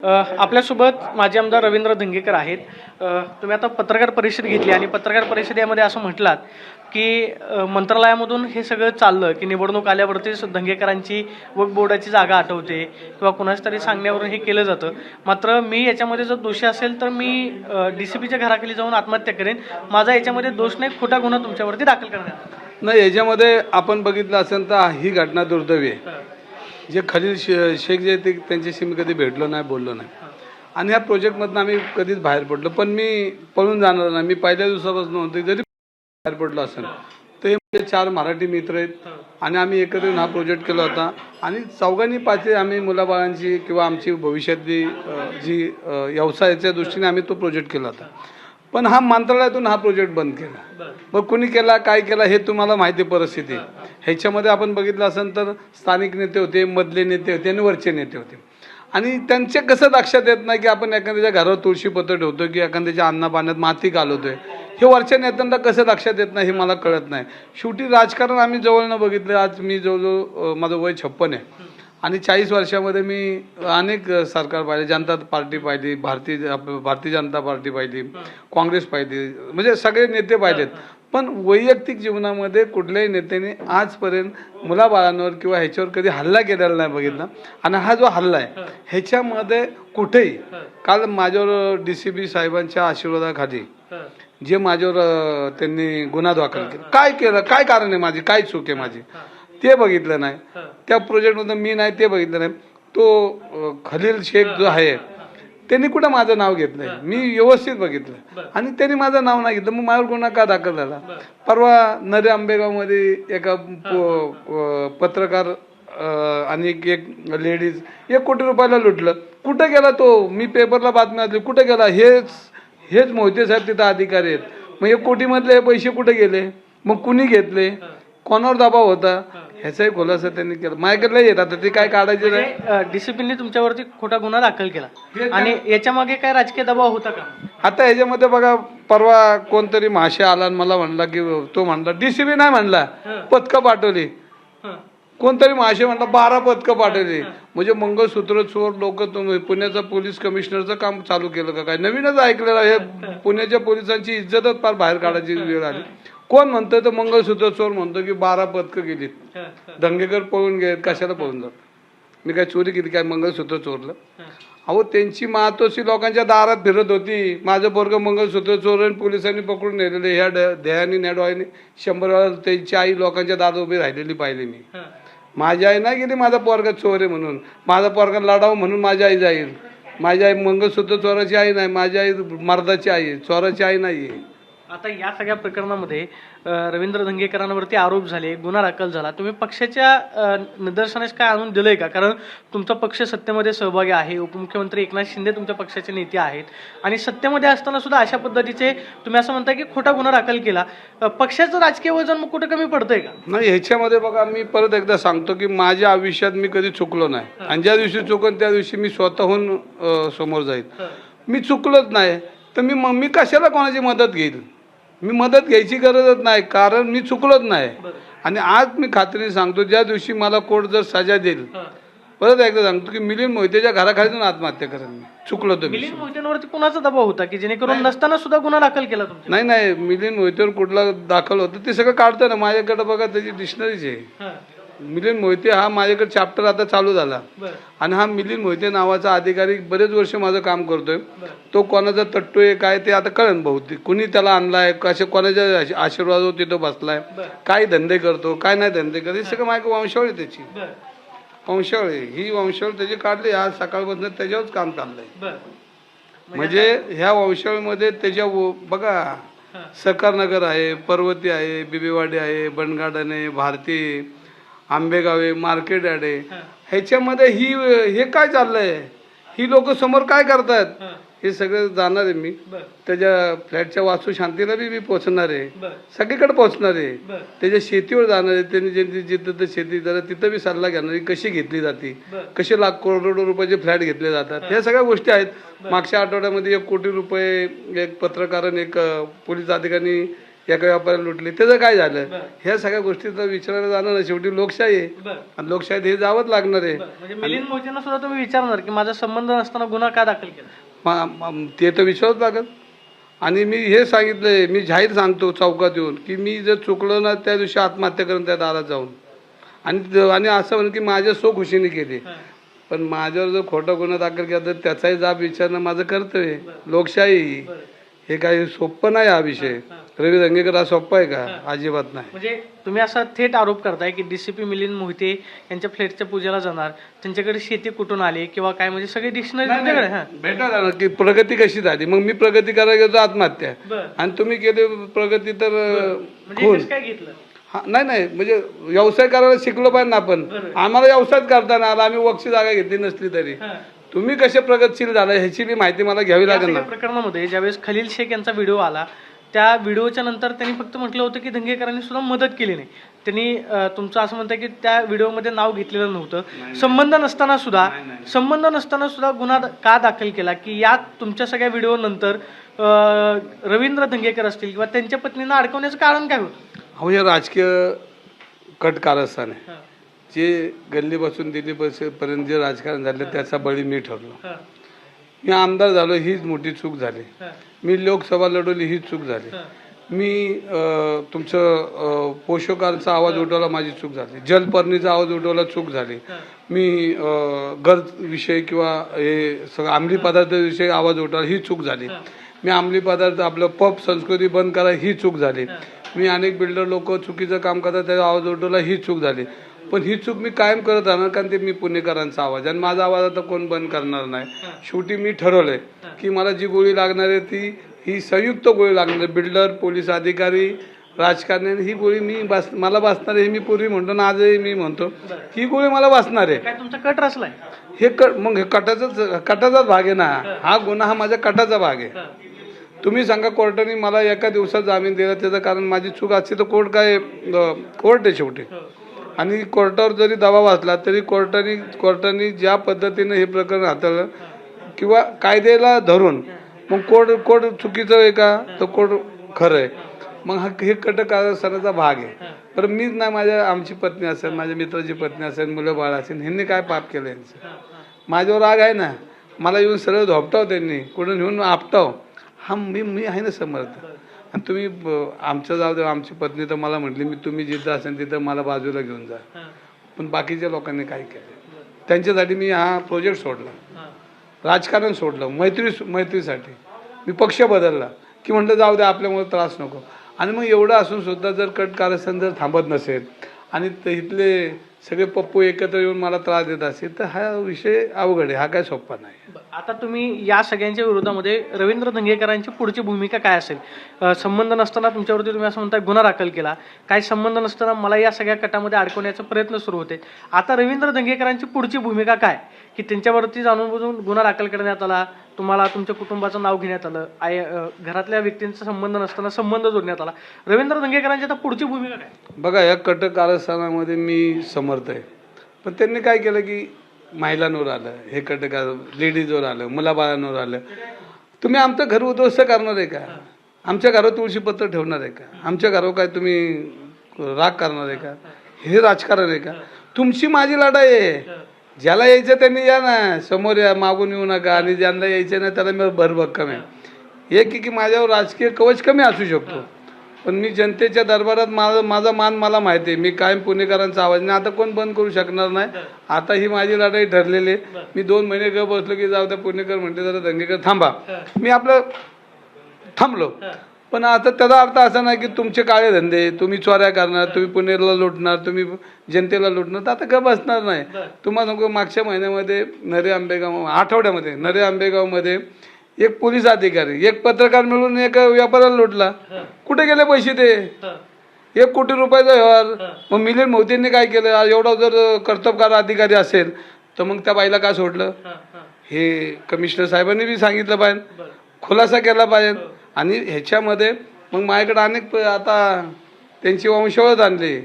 आपल्यासोबत माजी आमदार रवींद्र धंगेकर आहेत. तुम्ही आता पत्रकार परिषद घेतली आणि पत्रकार परिषदेमध्ये असं म्हटलात की मंत्रालयामधून हे सगळं चाललं की निवडणूक आल्यावरतीच धंगेकरांची वक्फ बोर्डाची जागा आठवते किंवा कुणाच तरी सांगण्यावरून हे केलं जातं. मात्र मी याच्यामध्ये जर दोषी असेल तर मी DCPच्या घराखाली जाऊन आत्महत्या करेन. माझा याच्यामध्ये दोष नाही, खोटा गुन्हा तुमच्यावरती दाखल करण्यात. नाही, याच्यामध्ये आपण बघितलं असेल तर ही घटना दुर्दैवी आहे. जे खलील शेख जे ते त्यांच्याशी मी कधी भेटलो नाही, बोललो नाही आणि ह्या प्रोजेक्टमधनं आम्ही कधीच बाहेर पडलो. पण मी पळून जाणार नाही. मी पहिल्या दिवसापासून होते, जरी बाहेर पडलो असेल तर हे 4 मराठी मित्र आहेत आणि आम्ही एकत्र हा प्रोजेक्ट केला होता आणि चौघांनी पाचही आम्ही मुलाबाळांची किंवा आमची भविष्यातली जी व्यवसायाच्या दृष्टीने आम्ही तो प्रोजेक्ट केला होता. पण हा मंत्रालयातून हा प्रोजेक्ट बंद केला. मग कुणी केला, काय केला हे तुम्हाला माहिती परिस्थिती. ह्याच्यामध्ये आपण बघितलं असेल तर स्थानिक नेते होते, मधले नेते होते आणि वरचे नेते होते आणि त्यांचे कसं लक्षात येत नाही की आपण एखाद्याच्या घरावर तुळशीपत्र ठेवतो की एखाद्याच्या अन्नपाण्यात माती घालवतोय. हे वरच्या नेत्यांना कसं लक्षात येत नाही हे मला कळत नाही. शेवटी राजकारण आम्ही जवळनं बघितलं. आज मी जवळजवळ माझं वय 56 आहे आणि 40 वर्षामध्ये मी अनेक सरकार पाहिले. जनता पार्टी पाहिली, भारतीय जनता पार्टी पाहिली, काँग्रेस पाहिली, म्हणजे सगळे नेते पाहिलेत. पण वैयक्तिक जीवनामध्ये कुठल्याही नेत्याने आजपर्यंत मुलाबाळांवर किंवा ह्याच्यावर कधी हल्ला केलेला नाही बघितला. आणि हा जो हल्ला आहे ह्याच्यामध्ये कुठेही काल माझ्यावर DCP साहेबांच्या आशीर्वादाखाली जे माझ्यावर त्यांनी गुन्हा दाखल केला, काय केलं, काय कारण आहे माझी, काय चूक आहे माझी, ते बघितलं नाही. त्या प्रोजेक्टमध्ये मी नाही ते बघितलं नाही. तो खलील शेख जो आहे त्यांनी कुठं माझं नाव घेतलंय, मी व्यवस्थित बघितलं आणि त्यांनी माझं नाव नाही घेतलं. मग माझ्यावर गुन्हा का दाखल झाला? परवा नरे आंबेगावमध्ये एका पत्रकार आणि एक लेडीज 1 कोटी रुपयाला लुटलं. कुठं गेला तो? मी पेपरला बातमी वाचली. कुठं गेला? हेच मोहिते साहेब तिथं अधिकारी आहेत. मग 1 कोटीमधले हे पैसे कुठे गेले? मग कुणी घेतले? कोणावर दबाव होता? ह्याचाही खुलासा त्यांनी केला. माझ्याकडे येतात ते काय काढायचे नाही. DCPने तुमच्यावरती खोटा गुन्हा दाखल केला आणि याच्या मागे काय राजकीय दबाव होता का? आता ह्याच्यामध्ये बघा, परवा कोणतरी महाशय आला आणि मला म्हणला की तो म्हणला DCP नाही म्हणला, पथकं पाठवली. कोणतरी महाशय म्हणला 12 पथकं पाठवली. म्हणजे मंगळसूत्र चोर लोक पुण्याचा पोलीस कमिशनरचं काम चालू केलं का काय? नवीनच ऐकलेलं. हे पुण्याच्या पोलिसांची इज्जतच फार बाहेर काढायची वेळ आली. कोण म्हणतोय तर मंगळसूत्र चोर म्हणतो की 12 पथकं गेलीत. धंगेकर पळून गेलेत. कशाला पळून जात? मी काय चोरी केली काय? मंगळसूत्र चोरलं? अहो, त्यांची मातोश्री लोकांच्या दारात फिरत होती. माझं पोरग मंगळसूत्र चोरून पोलिसांनी पकडून नेलेले. ह्या दह्यानी नेडवाईने 100 वेळा त्यांची आई लोकांच्या दारात उभी राहिलेली पाहिली मी. माझी आई नाही गेली माझा पोरगा चोर आहे म्हणून. माझा पोरगा लढावं म्हणून माझी आई जाईल. माझी आई मंगळसूत्र चोराची आई नाही, माझी आई मर्दाची आई आहे, चोराची आई नाही आहे. आता या सगळ्या प्रकरणामध्ये रवींद्र धंगेकरांवरती आरोप झाले, गुन्हा दाखल झाला. तुम्ही पक्षाच्या निदर्शनास काय आणून दिलंय का? कारण तुमचा पक्ष सत्तेमध्ये सहभागी आहे. उपमुख्यमंत्री एकनाथ शिंदे तुमच्या पक्षाचे नेते आहेत आणि सत्तेमध्ये असताना सुद्धा अशा पद्धतीचे तुम्ही असं म्हणताय की खोटा गुन्हा दाखल केला. पक्षाचं राजकीय वजन मग कुठे कमी पडतंय का? नाही, ह्याच्यामध्ये बघा, मी परत एकदा सांगतो की माझ्या आयुष्यात मी कधी चुकलो नाही आणि ज्या दिवशी चुकन त्या दिवशी मी स्वतःहून समोर जाईल. मी चुकलोच नाही तर मी कशाला कोणाची मदत घेईल? मी मदत घ्यायची गरजच नाही, कारण मी चुकलोच नाही. आणि आज मी खात्रीने सांगतो, ज्या दिवशी मला कोर्ट जर सजा देईल, परत एकदा सांगतो की मिलिंद मोहितेच्या घराखाली जाऊन आत्महत्या करेन मी. चुकलो तर मिलिंद मोहितेंवरती कुणाचा दबाव होता की जेणेकरून नसताना सुद्धा गुन्हा दाखल केला तुमचा? नाही, मिलिंद मोहितेवर कुठला दाखल होतं ते सगळं काढतं ना. माझ्याकडे बघा त्याची डिक्शनरीज आहे. मिलिंद मोहिते हा माझ्याकडे चॅप्टर आता चालू झाला आणि हा मिलिंद मोहिते नावाचा अधिकारी बरेच वर्ष माझं काम करतोय. तो कोणाचा तट्टोय काय ते आता कळन बहुतेक. कुणी त्याला आणलाय, कसे कोणाच्या आशीर्वादावर तिथं बसलाय, काय धंदे करतो, काय नाही धंदे करतो, हे सगळं माझ्या वंशावळी त्याची वंशावळी. ही वंशावळी त्याची काढली. आज सकाळपासून त्याच्यावरच काम चाललंय. म्हणजे ह्या वंशावळीमध्ये त्याच्या बघा, सरकारनगर आहे, पर्वती आहे, बिबेवाडी आहे, बनगार्डन आहे, भारती, आंबेगाव आहे, मार्केट यार्ड आहे. ह्याच्यामध्ये हे काय चाललंय? ही लोक समोर काय करतात हे सगळं जाणार आहे मी. त्याच्या फ्लॅटच्या वास्तू शांतीला बी पोहोचणार आहे, सगळीकडे पोहोचणार आहे. त्याच्या शेतीवर जाणार आहे. त्यांनी जिथं शेती जरा तिथं बी सल्ला घेणार आहे, कशी घेतली जाते, कसे लाख करोडो रुपयाचे फ्लॅट घेतले जातात. ह्या सगळ्या गोष्टी आहेत. मागच्या आठवड्यामध्ये 1 कोटी रुपये एक पत्रकाराने, एक पोलीस अधिकाऱ्यांनी एका व्यापाऱ्याला लुटली, त्याचं काय झालं? ह्या सगळ्या गोष्टीचा विचारायला जाणार नाही. शेवटी लोकशाही आहे आणि लोकशाहीत हे जावंच लागणार आहे. म्हणजे मिलिंद मोहितेंना सुद्धा तुम्ही विचारणार की माझा संबंध नसताना गुन्हा का दाखल केला? ते तर विचारावंच लागेल. आणि मी हे सांगितलंय, मी जाहीर सांगतो चौकात येऊन की मी जर चुकलो ना त्या दिवशी आत्महत्या करून त्या दारात जाऊन, आणि असं म्हणून की माझ्या खुशीने केली. पण माझ्यावर जर खोटा गुन्हा दाखल केला तर त्याचाही जाब विचारणं माझं कर्तव्य आहे. लोकशाही हे काही सोपं नाही. हा विषय रवी दंगेकर हा सोपा आहे का? अजिबात नाही. म्हणजे तुम्ही असा थेट आरोप करताय की डीसीपी मिलिंद मोहिते यांच्या फ्लॅटच्या पूजेला जाणार, त्यांच्याकडे शेती कुठून आली किंवा काय, म्हणजे सगळी डिक्शनरी तुमच्याकडे भेटा ना की प्रगती कशी झाली. मग मी प्रगती करायला गेलो आत्महत्या, आणि तुम्ही केली प्रगती तर म्हणजे काय घेतलं? नाही म्हणजे व्यवसाय करायला शिकलो पाहिजे ना आपण. आम्हाला व्यवसायच करताना आला, आम्ही वक्ष जागा घेतली नसली तरी. तुम्ही कसे प्रगतशील झाला ह्याची बी माहिती मला घ्यावी लागेल ना. प्रकरणामध्ये ज्यावेळेस खलील शेख यांचा व्हिडिओ आला, त्या व्हिडिओच्या नंतर त्यांनी फक्त म्हटलं होतं की दंगेकरांनी सुद्धा मदत केली नाही. त्यांनी तुमचं असं म्हणतं की त्या व्हिडिओमध्ये नाव घेतलेलं नव्हतं. संबंध नसताना सुद्धा गुन्हा का दाखल केला? की या तुमच्या सगळ्या व्हिडिओ नंतर रवींद्र दंगेकर असतील किंवा त्यांच्या पत्नींना अडकवण्याचं कारण काय होतं? अहो, हे राजकीय कट कारस्थान आहे. जे गल्लीपासून दिल्लीपर्यंत जे राजकारण झालं त्याचा बळी मी ठरलो. मी आमदार झालो हीच मोठी चूक झाली. मी लोकसभा लढवली हीच चूक झाली. मी तुमचं पोषकांचा आवाज उठवला, माझी चूक झाली. जलपर्णीचा आवाज उठवला, चूक झाली. मी गरज विषय किंवा हे सगळं अंमली पदार्थाविषयी आवाज उठवला, ही चूक झाली. मी अंमली पदार्थ आपलं पब संस्कृती बंद करा, ही चूक झाली. मी अनेक बिल्डर लोक चुकीचं काम करतात त्याचा आवाज उठवला, ही चूक झाली. पण ही चूक मी कायम करत राहणार, कारण ते मी पुणेकरांचा आवाज आणि माझा आवाज आता कोण बंद करणार नाही. शेवटी मी ठरवलंय की मला जी गोळी लागणार आहे ती ही संयुक्त गोळी लागणार आहे. बिल्डर, पोलीस अधिकारी, राजकारणी, ही गोळी मला वाचणार आहे. हे मी पूर्वी म्हणतो ना, आजही मी म्हणतो ही गोळी मला वाचणार आहे. काय तुमचा कट रचलाय? हे मग हे कटाचाच भाग आहे ना. हा गुन्हा हा माझ्या कटाचा भाग आहे. तुम्ही सांगा कोर्टाने मला एका दिवसात जामीन दिला, त्याचं कारण माझी चूक असते तर कोर्ट आहे शेवटी. आणि कोर्टावर जरी दबाव असला तरी कोर्टाने ज्या पद्धतीने हे प्रकरण हाताळलं किंवा कायद्याला धरून, मग कोर्ट चुकीचं आहे का तर कोर्ट खरं आहे. मग हे कट कारस्थानाचा भाग आहे. तर मीच नाही, आमची पत्नी असेल, माझ्या मित्राची पत्नी असेल, मुलं बाळ असेल, ह्यांनी काय पाप केलं यांचं? माझ्यावर राग आहे ना, मला येऊन सरळ धोपटाव, त्यांनी कुठून घेऊन आपटाव. हा मी आहे ना समर्थ. आणि तुम्ही आमच्या जाऊ दे, आमची पत्नी तर मला म्हटली मी तुम्ही जिथं असेल तिथं मला बाजूला घेऊन जा. पण बाकीच्या लोकांनी काय केलं? त्यांच्यासाठी मी हा प्रोजेक्ट सोडला, राजकारण सोडलं, मैत्रीसाठी मी पक्ष बदलला की म्हटलं जाऊ दे, आपल्यामुळे त्रास नको. आणि मग एवढं असून सुद्धा जर कट कारस्थान जर थांबत नसेल आणि इथले सगळे पप्पू एकत्र येऊन मला त्रास देत असेल तर हा विषय अवघड आहे. हा काय सोपा नाही. आता तुम्ही या सगळ्यांच्या विरोधामध्ये रवींद्र दंगेकरांची पुढची भूमिका काय असेल? संबंध नसताना तुमच्यावरती तुम्ही असं म्हणताय गुन्हा दाखल केला, काही संबंध नसताना मला या सगळ्या कटामध्ये अडकवण्याचा प्रयत्न सुरू होते. आता रवींद्र दंगेकरांची पुढची भूमिका काय? की त्यांच्यावरती जाणून बुजून गुन्हा दाखल करण्यात आला, तुम्हाला तुमच्या कुटुंबाचं नाव घेण्यात आलं, घरातल्या व्यक्तींचा संबंध नसताना संबंध जोडण्यात आला. रवींद्र दंगेकरांची आता पुढची भूमिका काय? बघा, या कट कारस्थानामध्ये मी समर्थ आहे. पण त्यांनी काय केलं की महिलांवर आलं, हे कटकार लेडीजवर आलं, मुलाबाळांवर आलं. तुम्ही आमचं घर उद्ध्वस्त करणार आहे का? आमच्या घरावर तुळशीपत्र ठेवणार आहे का? आमच्या घरावर काय तुम्ही राग करणार आहे का? हे राजकारण आहे का? तुमची माझी लढाई आहे. ज्याला यायचं त्यांनी या ना, समोर या, मागून येऊ नका. आणि ज्यांना यायचं नाही त्याला मी भरभक्कम आहे. एक की माझ्यावर राजकीय कवच कमी असू शकतो, पण मी जनतेच्या दरबारात माझा मान मला माहिती आहे. मी कायम पुणेकरांचा आवाज नाही, आता कोण बंद करू शकणार नाही. आता ही माझी लढाई ठरलेली आहे. मी 2 महिने ग बसलो की जाऊ द्या, पुणेकर म्हणते जरा दंगेकर थांबा, मी आपलं थांबलो. पण आता त्याचा अर्थ असा नाही की तुमचे काळे धंदे, तुम्ही चोऱ्या करणार, तुम्ही पुणेला लुटणार, तुम्ही जनतेला लुटणार, तर आता ग बसणार नाही. तुम्हाला सांगू, मागच्या महिन्यामध्ये आठवड्यामध्ये नरे आंबेगावमध्ये एक पोलीस अधिकारी, एक पत्रकार मिळून एक व्यापाऱ्याला लुटला. कुठे गेले पैसे? ते 1 कोटी रुपयाचा व्यवहार. मग मिलिंद मोदींनी काय केलं? एवढा जर कर्तबगार अधिकारी असेल तर मग त्या बाईला का सोडलं? हे कमिशनर साहेबांनी बी सांगितलं पाहिजे, खुलासा केला पाहिजे. आणि ह्याच्यामध्ये मग माझ्याकडे अनेक आता त्यांची वंशवळ आणली,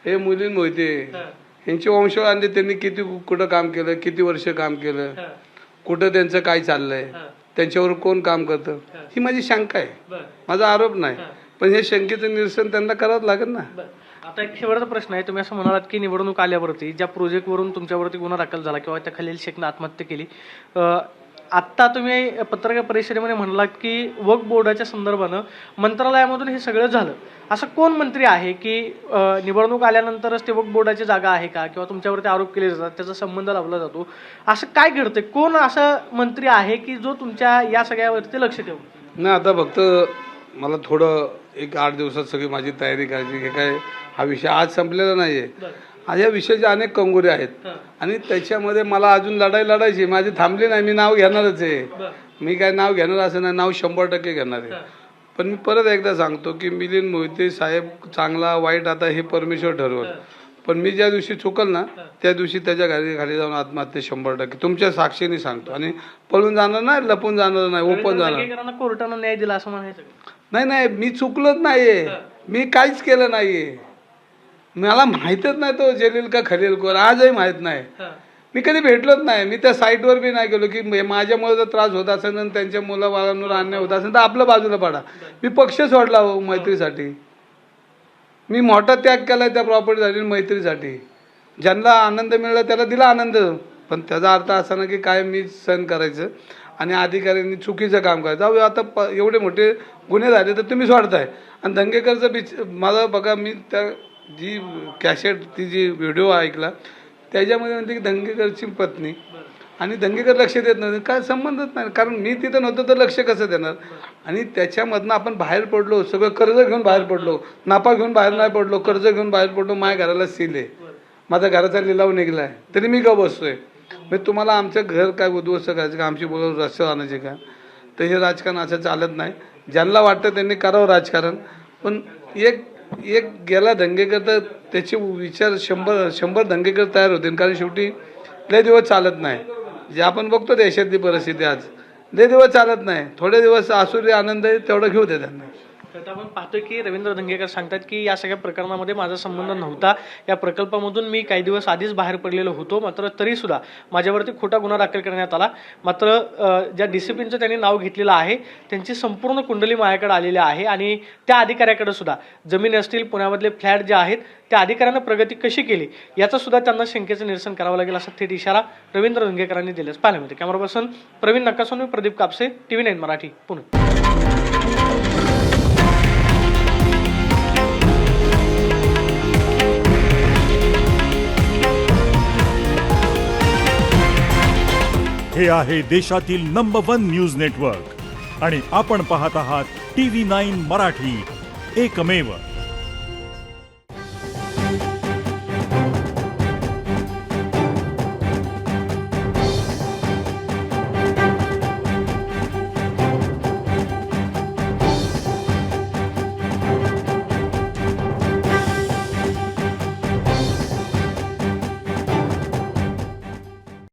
हे मिलिंद मोहिते यांची वंशवळ आणली. त्यांनी कुठं काम केलं, किती वर्ष काम केलं, कुठं त्यांचं काय चाललंय त्यांच्यावर कोण काम करतं, ही माझी शंका आहे, माझा आरोप नाही. पण हे शंकेचं निरसन त्यांना करावं लागेल ना. आता एक शेवटचा प्रश्न आहे. तुम्ही असं म्हणालात की निवडणूक आल्यावरती ज्या प्रोजेक्टवरून तुमच्यावरती गुन्हा दाखल झाला किंवा त्या खलील शेखनं आत्महत्या केली, आत्ता तुम्ही पत्रकार परिषदेमध्ये म्हणालात की वक्फ बोर्डाच्या संदर्भानं मंत्रालयामधून हे सगळं झालं. असं कोण मंत्री आहे की निवडणूक आल्यानंतरच ते वक्फ बोर्डाची जागा आहे का किंवा तुमच्यावरती आरोप केले जातात त्याचा संबंध लावला जातो, असं काय घडतंय? कोण असं मंत्री आहे की जो तुमच्या या सगळ्यावरती लक्ष ठेवतो? नाही, आता फक्त मला थोडं एक 8 दिवसात सगळी माझी तयारी करायची. हे काय हा विषय आज संपलेला नाही आहे. आज या विषयाचे अनेक कंगोरे आहेत आणि त्याच्यामध्ये मला अजून लढायची. माझी थांबली नाही. मी नाव घेणारच आहे. मी काय नाव घेणार असं नाही, नाव 100% घेणार आहे. पण मी परत एकदा सांगतो की मिलिंद मोहिते साहेब चांगला वाईट आता हे परमेश्वर ठरवल. पण मी ज्या दिवशी चुकल ना त्या दिवशी त्याच्या खाली जाऊन आत्महत्या 100%, तुमच्या साक्षीने सांगतो. आणि पळून जाणार नाही, लपून जाणार नाही, ओपन जाणार. कोर्टानं न्याय दिला असं म्हणायचं? नाही, मी चुकलोच नाहीये. मी काहीच केलं नाहीये. मला माहीतच नाही तो जलील का खलील कोण, आजही माहीत नाही. मी कधी भेटलोच नाही. मी त्या साईटवर बी नाही गेलो की माझ्यामुळे जर त्रास होत असेल आणि त्यांच्या मुलाबाळांवर अन्याय होत असेल तर आपलं बाजूला पाडा. मी पक्ष सोडला हो मैत्रीसाठी. मी मोठा त्याग केला त्या प्रॉपर्टीसाठी, मैत्रीसाठी. ज्यांना आनंद मिळाला त्याला दिला आनंद. पण त्याचा अर्थ असा ना की काय मी सहन करायचं आणि अधिकाऱ्यांनी चुकीचं काम करायचं. अहो आता एवढे मोठे गुन्हे झाले तर तुम्ही सोडताय. आणि दंगेकरचं मला बघा, मी त्या जी कॅसेट ती जी व्हिडिओ ऐकला त्याच्यामध्ये म्हणते की दंगेकरची पत्नी आणि दंगेकर लक्ष देत नाही. काय संबंधच नाही, कारण मी तिथं नव्हतं तर लक्ष कसं देणार. आणि त्याच्यामधनं आपण बाहेर पडलो, सगळं कर्ज घेऊन बाहेर पडलो, नापा घेऊन बाहेर नाही पडलो, कर्ज घेऊन बाहेर पडलो. माझ्या घराला सील आहे, माझ्या घराचा लिलाव निघाला आहे, तरी मी का बसतोय. म्हणजे तुम्हाला आमचं घर काय उद्ध्वस्त करायचं का, आमची बोलावून रस्त्यावर आणायचे का? तर हे राजकारण असं चालत नाही. ज्यांना वाटतं त्यांनी करावं राजकारण. पण एक गेला दंगेकर तर त्याचे विचार 100 दंगेकर तयार होते. कारण शेवटी लय दिवस चालत नाही. जे आपण बघतो देशातली परिस्थिती आज, लय दिवस चालत नाही. थोडे दिवस आसुरी आनंद आहे तेवढा घेऊ दे त्यांना. तर आपण पाहतो की रवींद्र धंगेकर सांगतात की या सगळ्या प्रकरणामध्ये माझा संबंध नव्हता. या प्रकल्पामधून मी काही दिवस आधीच बाहेर पडलेलो होतो. मात्र तरीसुद्धा माझ्यावरती खोटा गुन्हा दाखल करण्यात आला. मात्र ज्या डिसिप्लिनचं त्यांनी नाव घेतलेलं आहे त्यांची संपूर्ण कुंडली माझ्याकडे आलेली आहे. आणि त्या अधिकाऱ्याकडे सुद्धा जमीन असतील, पुण्यामधले फ्लॅट जे आहेत त्या अधिकाऱ्यानं प्रगती कशी केली याचा सुद्धा त्यांना शंकेचं निरसन करावं लागेल असा थेट इशारा रवींद्र धंगेकरांनी दिल्याचं पाहायला मिळते. Camera person Pravin Nakkason, Pradeep Kapse, TV9 Marathi, Pune. हे आहे देशातील नंबर 1 न्यूज नेटवर्क आणि आपण पाहत आहात TV9 मराठी, एकमेव.